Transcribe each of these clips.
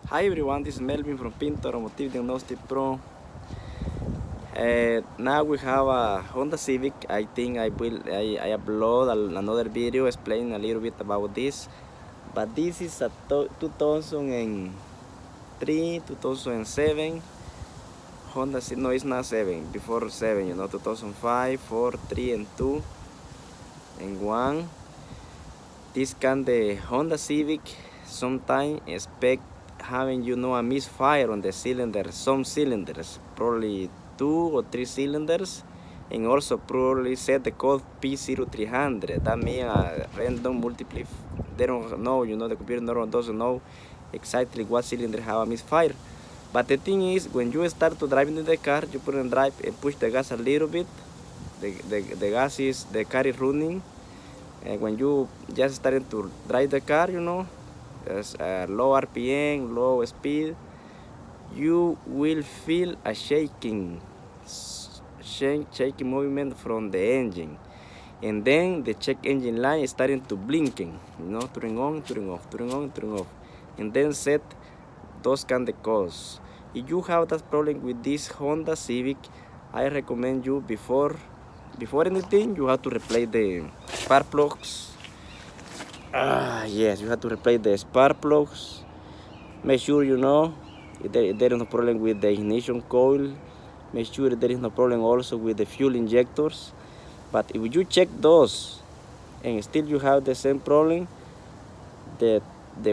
Hi everyone, this is Melvin from Pinto Automotive Diagnostic Pro. Now we have a Honda Civic. I think I upload another video explaining a little bit about this. But this is a 2003, 2007 Honda Civic. No, it's not 7. Before 7, 2005, 4, 3, and 2, and 1. This kind of Honda Civic sometimes expect having a misfire on the cylinder, some cylinders, probably 2 or 3 cylinders, and also probably set the code P0300. That means a random multiple. They don't know, the computer doesn't know exactly what cylinder have a misfire. But the thing is, when you start to drive in the car, you put in drive and push the gas a little bit. The car is running. And when you just starting to drive the car, low RPM, low speed, you will feel a shaking movement from the engine. And then the check engine light is starting to blinking, turning on, turning off, turning on, turning off. And then set those kind of codes. If you have that problem with this Honda Civic, I recommend you before anything, you have to replace the spark plugs. Yes, you have to replace the spark plugs. Make sure if there is no problem with the ignition coil. Make sure there is no problem also with the fuel injectors. But if you check those and still you have the same problem, the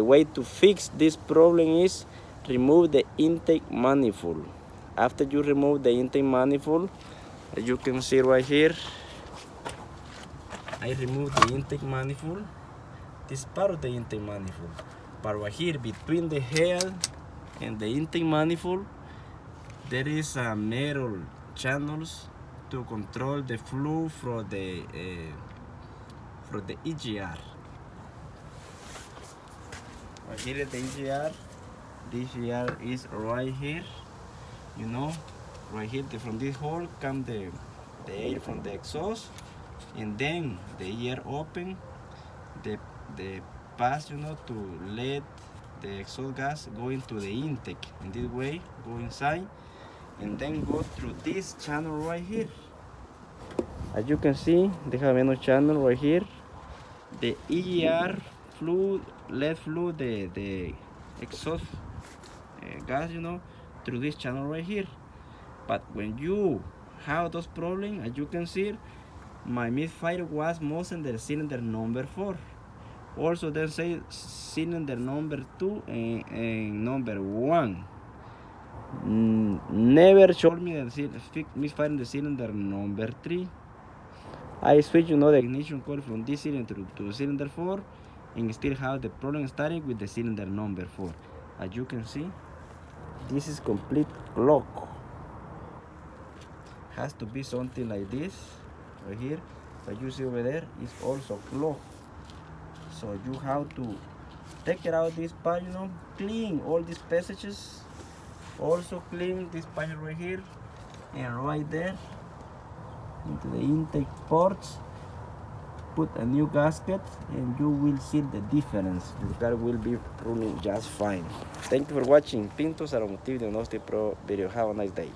way to fix this problem is remove the intake manifold. After you remove the intake manifold, as you can see right here, I remove the intake manifold. This part of the intake manifold. But right here, between the head and the intake manifold, there is a metal channels to control the flow from the EGR. Right here is the EGR. The EGR is right here. Right here from this hole comes the air from the exhaust, and then the air open the pass to let the exhaust gas go into the intake. In this way, go inside and then go through this channel right here. As you can see, they have another channel right here. The EGR let flow the exhaust gas through this channel right here. But when you have those problems, as you can see, my misfire was most in the cylinder number 4. Also, they say cylinder number 2 and number 1. Never showed me the misfire in the cylinder number 3. I switched the ignition coil from this cylinder to cylinder 4 and still have the problem starting with the cylinder number 4. As you can see, this is complete clock. Has to be something like this right here. But you see over there is also clock. So you have to take it out this part, clean all these passages. Also clean this passage right here and right there into the intake ports. Put a new gasket and you will see the difference. Your car will be running just fine. Thank you for watching Pinto's Automotive Diagnostic Pro video. Have a nice day.